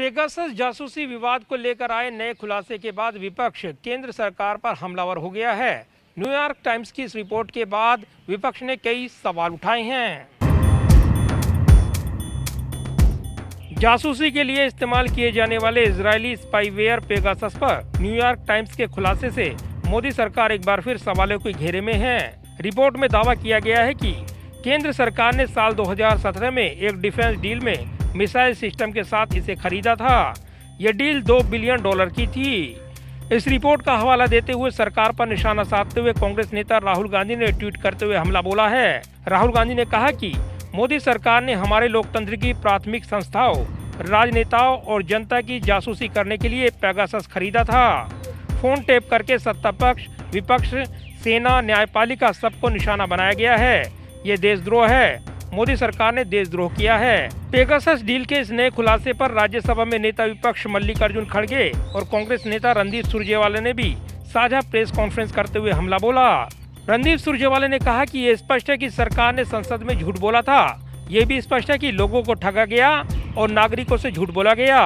Pegasus जासूसी विवाद को लेकर आए नए खुलासे के बाद विपक्ष केंद्र सरकार पर हमलावर हो गया है। न्यूयॉर्क टाइम्स की इस रिपोर्ट के बाद विपक्ष ने कई सवाल उठाए हैं। जासूसी के लिए इस्तेमाल किए जाने वाले इजरायली स्पाईवेयर पेगासस पर न्यूयॉर्क टाइम्स के खुलासे से मोदी सरकार एक बार फिर सवालों के घेरे में है। रिपोर्ट में दावा किया गया है कि केंद्र सरकार ने साल 2017 में एक डिफेंस डील में मिसाइल सिस्टम के साथ इसे खरीदा था। यह डील $2 बिलियन की थी। इस रिपोर्ट का हवाला देते हुए सरकार पर निशाना साधते हुए कांग्रेस नेता राहुल गांधी ने ट्वीट करते हुए हमला बोला है। राहुल गांधी ने कहा कि मोदी सरकार ने हमारे लोकतंत्र की प्राथमिक संस्थाओं, राजनेताओं और जनता की जासूसी करने के लिए पेगासस खरीदा था। फोन टेप करके सत्ता पक्ष, विपक्ष, सेना, न्यायपालिका सबको निशाना बनाया गया है। ये देशद्रोह है। मोदी सरकार ने देशद्रोह किया है। पेगासस डील के इस नए खुलासे पर राज्यसभा में नेता विपक्ष मल्लिकार्जुन खड़गे और कांग्रेस नेता रणदीप सुरजेवाला ने भी साझा प्रेस कॉन्फ्रेंस करते हुए हमला बोला। रणदीप सुरजेवाला ने कहा कि ये स्पष्ट है कि सरकार ने संसद में झूठ बोला था। ये भी स्पष्ट है कि लोगों को ठगा गया और नागरिकों से झूठ बोला गया।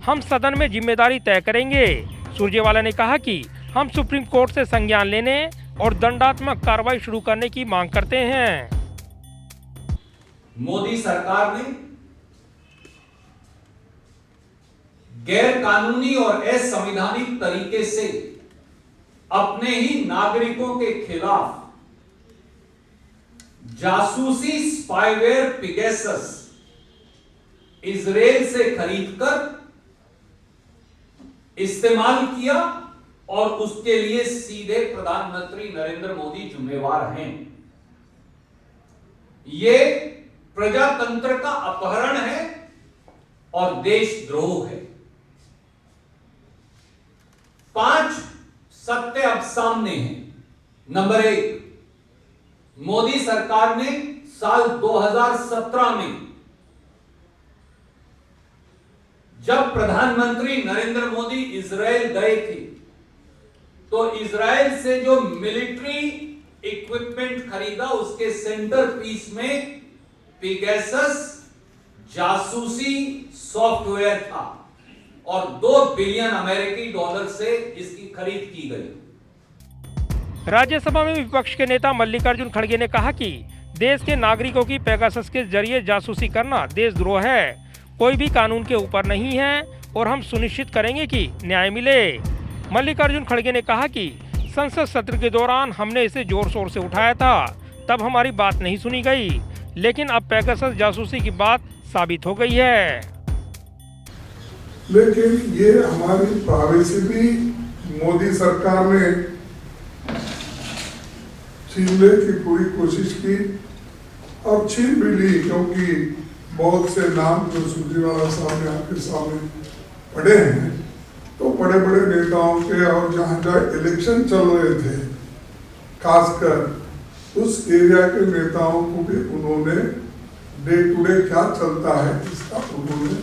हम सदन में जिम्मेदारी तय करेंगे। सुरजेवाला ने कहा कि हम सुप्रीम कोर्ट से संज्ञान लेने और दंडात्मक कार्रवाई शुरू करने की मांग करते हैं। मोदी सरकार ने गैर कानूनी और असंवैधानिक तरीके से अपने ही नागरिकों के खिलाफ जासूसी स्पाईवेयर पेगासस इजराइल से खरीदकर इस्तेमाल किया और उसके लिए सीधे प्रधानमंत्री नरेंद्र मोदी जिम्मेवार हैं। ये प्रजातंत्र का अपहरण है और देशद्रोह है। 5 सत्य अब सामने हैं। नंबर 1, मोदी सरकार ने साल 2017 में जब प्रधानमंत्री नरेंद्र मोदी इजराइल गए थे तो इजराइल से जो मिलिट्री इक्विपमेंट खरीदा उसके सेंटर पीस में पेगासस जासूसी सॉफ्टवेयर था और $2 बिलियन से इसकी खरीद की गई। राज्यसभा में विपक्ष के नेता मल्लिकार्जुन खड़गे ने कहा कि देश के नागरिकों की पेगासस के जरिए जासूसी करना देशद्रोह है। कोई भी कानून के ऊपर नहीं है और हम सुनिश्चित करेंगे कि न्याय मिले। मल्लिकार्जुन खड़गे ने कहा कि संसद सत्र के दौरान हमने इसे जोर शोर से उठाया था, तब हमारी बात नहीं सुनी गई, लेकिन अब पेगासस जासूसी की बात साबित हो गई है। लेकिन ये हमारी प्राइवेसी भी मोदी सरकार ने छीनने की पूरी कोशिश की और छीन भी ली, क्योंकि बहुत से नाम जो सुरजेवाला साहब ने आपके सामने पढ़े हैं तो बड़े बड़े नेताओं के और जहाँ जहाँ इलेक्शन चल रहे थे खासकर उस एरिया के नेताओं को भी उन्होंने डे टू डे क्या चलता है इसका उन्होंने।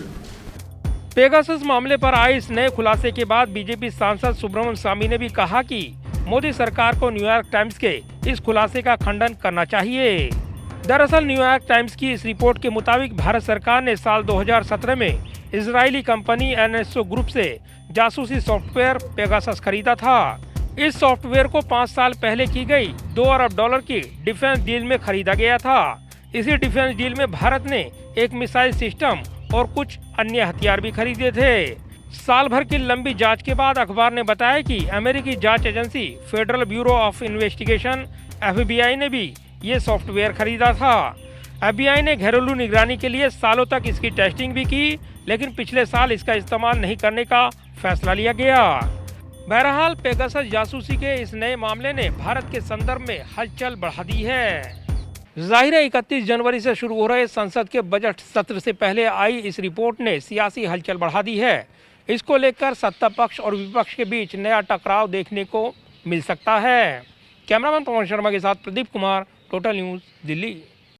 पेगासस मामले पर आए इस नए खुलासे के बाद बीजेपी सांसद सुब्रमण्यम स्वामी ने भी कहा कि मोदी सरकार को न्यूयॉर्क टाइम्स के इस खुलासे का खंडन करना चाहिए। दरअसल न्यूयॉर्क टाइम्स की इस रिपोर्ट के मुताबिक भारत सरकार ने साल 2017 में इजरायली कंपनी NSO ग्रुप से जासूसी सॉफ्टवेयर पेगासस खरीदा था। इस सॉफ्टवेयर को 5 साल पहले की गई $2 अरब की डिफेंस डील में खरीदा गया था। इसी डिफेंस डील में भारत ने एक मिसाइल सिस्टम और कुछ अन्य हथियार भी खरीदे थे। साल भर की लंबी जांच के बाद अखबार ने बताया कि अमेरिकी जांच agency federal bureau of investigation FBI ने भी ये सॉफ्टवेयर खरीदा था। FBI ने घरेलू निगरानी के लिए सालों तक इसकी टेस्टिंग भी की, लेकिन पिछले साल इसका इस्तेमाल नहीं करने का फैसला लिया गया। बहरहाल पेगासस जासूसी के इस नए मामले ने भारत के संदर्भ में हलचल बढ़ा दी है। जाहिर है 31 जनवरी से शुरू हो रहे संसद के बजट सत्र से पहले आई इस रिपोर्ट ने सियासी हलचल बढ़ा दी है। इसको लेकर सत्ता पक्ष और विपक्ष के बीच नया टकराव देखने को मिल सकता है। कैमरामैन पवन शर्मा के साथ प्रदीप कुमार, टोटल न्यूज़, दिल्ली।